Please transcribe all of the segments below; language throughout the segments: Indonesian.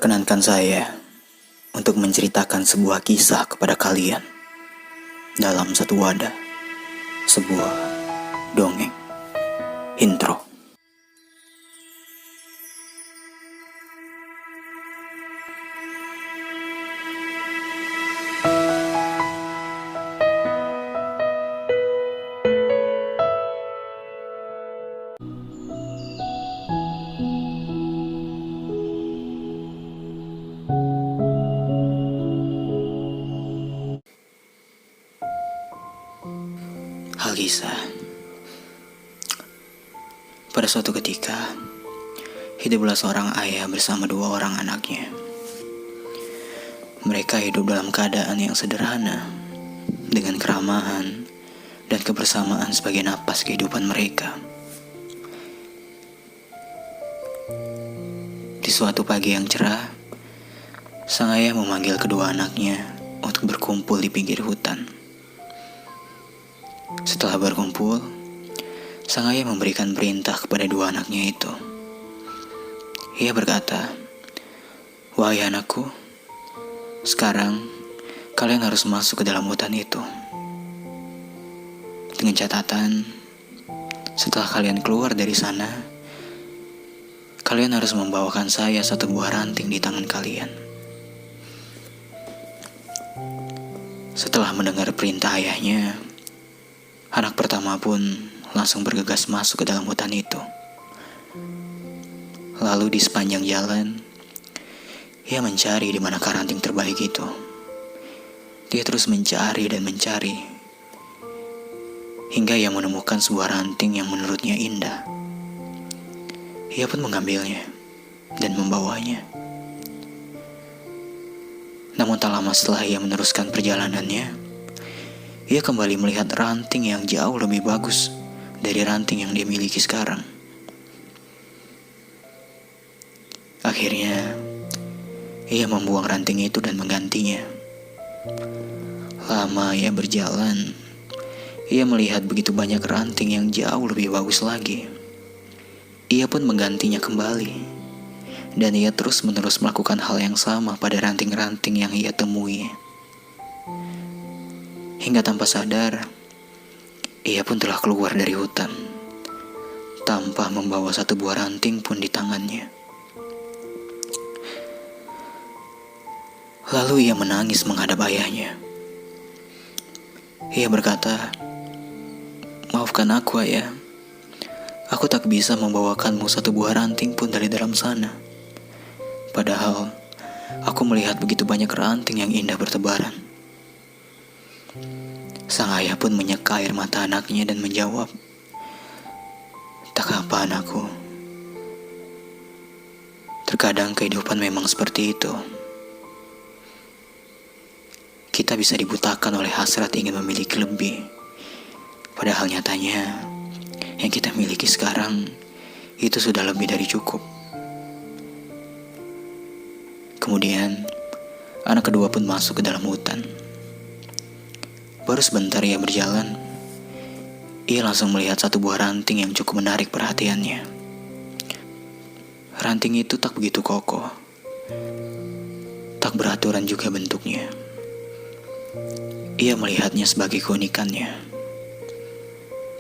Perkenankan saya untuk menceritakan sebuah kisah kepada kalian dalam satu wadah, sebuah dongeng. Intro. Alkisah. Pada suatu ketika, hiduplah seorang ayah bersama dua orang anaknya. Mereka hidup dalam keadaan yang sederhana, dengan keramahan dan kebersamaan sebagai napas kehidupan mereka. Di suatu pagi yang cerah, sang ayah memanggil kedua anaknya untuk berkumpul di pinggir hutan. Setelah berkumpul, sang ayah memberikan perintah kepada dua anaknya itu. Ia berkata, "Wahai anakku, sekarang kalian harus masuk ke dalam hutan itu. Dengan catatan, setelah kalian keluar dari sana, kalian harus membawakan saya satu buah ranting di tangan kalian." Setelah mendengar perintah ayahnya, anak pertama pun langsung bergegas masuk ke dalam hutan itu. Lalu di sepanjang jalan, ia mencari di manakah ranting terbaik itu. Dia terus mencari dan mencari, hingga ia menemukan sebuah ranting yang menurutnya indah. Ia pun mengambilnya dan membawanya. Namun tak lama setelah ia meneruskan perjalanannya, ia kembali melihat ranting yang jauh lebih bagus dari ranting yang dia miliki sekarang. Akhirnya, ia membuang ranting itu dan menggantinya. Lama ia berjalan, ia melihat begitu banyak ranting yang jauh lebih bagus lagi. Ia pun menggantinya kembali, dan ia terus-menerus melakukan hal yang sama pada ranting-ranting yang ia temui. Hingga tanpa sadar, ia pun telah keluar dari hutan, tanpa membawa satu buah ranting pun di tangannya. Lalu ia menangis menghadap ayahnya. Ia berkata, "Maafkan aku, ayah. Aku tak bisa membawakanmu satu buah ranting pun dari dalam sana. Padahal, aku melihat begitu banyak ranting yang indah bertebaran." Sang ayah pun menyeka air mata anaknya dan menjawab, "Tak apa anakku. Terkadang kehidupan memang seperti itu. Kita bisa dibutakan oleh hasrat ingin memiliki lebih. Padahal nyatanya, yang kita miliki sekarang itu sudah lebih dari cukup." Kemudian, anak kedua pun masuk ke dalam hutan. Baru sebentar ia berjalan, ia langsung melihat satu buah ranting yang cukup menarik perhatiannya. Ranting itu tak begitu kokoh, tak beraturan juga bentuknya. Ia melihatnya sebagai keunikannya.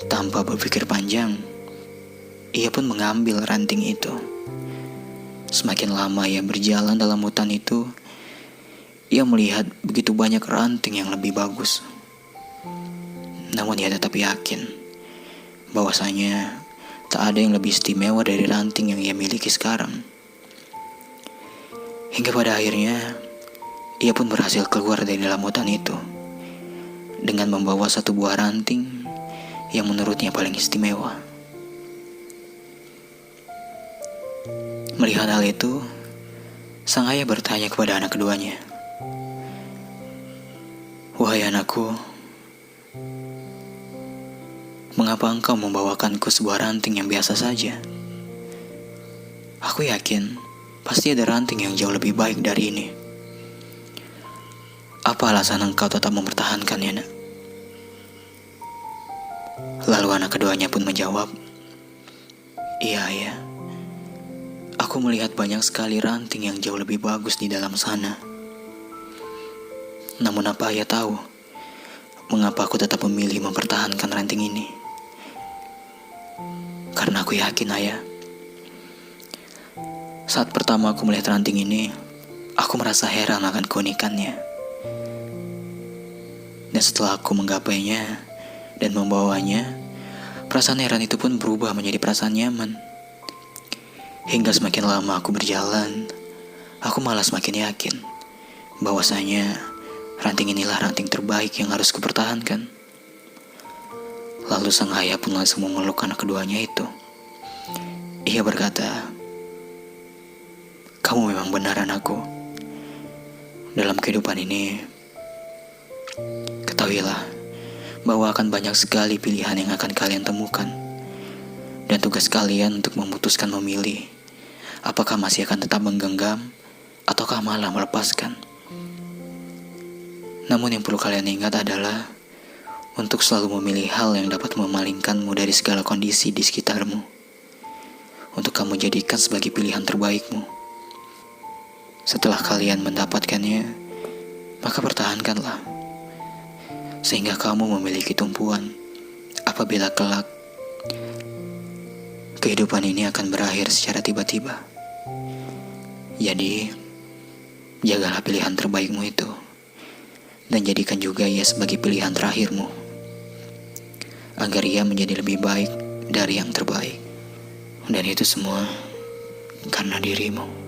Tanpa berpikir panjang, ia pun mengambil ranting itu. Semakin lama ia berjalan dalam hutan itu, ia melihat begitu banyak ranting yang lebih bagus. Namun ia tetap yakin bahwasanya tak ada yang lebih istimewa dari ranting yang ia miliki sekarang. Hingga pada akhirnya, ia pun berhasil keluar dari dalam hutan itu dengan membawa satu buah ranting yang menurutnya paling istimewa. Melihat hal itu, sang ayah bertanya kepada anak keduanya, "Wahai anakku, mengapa engkau membawakanku sebuah ranting yang biasa saja? Aku yakin pasti ada ranting yang jauh lebih baik dari ini. Apa alasan engkau tetap mempertahankannya, nak?" Lalu anak keduanya pun menjawab, "Iya, ayah. Aku Aku melihat banyak sekali ranting yang jauh lebih bagus di dalam sana. Namun apa ayah tahu mengapa aku tetap memilih mempertahankan ranting ini? Karena aku yakin ayah, saat pertama aku melihat ranting ini, aku merasa heran akan keunikannya. Dan setelah aku menggapainya dan membawanya, perasaan heran itu pun berubah menjadi perasaan nyaman. Hingga semakin lama aku berjalan, aku malah semakin yakin bahwasanya ranting inilah ranting terbaik yang harus kupertahankan. Lalu sang ayah pun langsung memeluk anak keduanya itu. Ia berkata, "Kamu memang benar anakku. Dalam kehidupan ini, ketahuilah bahwa akan banyak sekali pilihan yang akan kalian temukan. Dan tugas kalian untuk memutuskan memilih apakah masih akan tetap menggenggam ataukah malah melepaskan. Namun yang perlu kalian ingat adalah untuk selalu memilih hal yang dapat memalingkanmu dari segala kondisi di sekitarmu, untuk kamu jadikan sebagai pilihan terbaikmu. Setelah kalian mendapatkannya, maka pertahankanlah, sehingga kamu memiliki tumpuan apabila kelak kehidupan ini akan berakhir secara tiba-tiba. Jadi, jagalah pilihan terbaikmu itu, dan jadikan juga ia sebagai pilihan terakhirmu, agar ia menjadi lebih baik dari yang terbaik. Dan itu semua karena dirimu."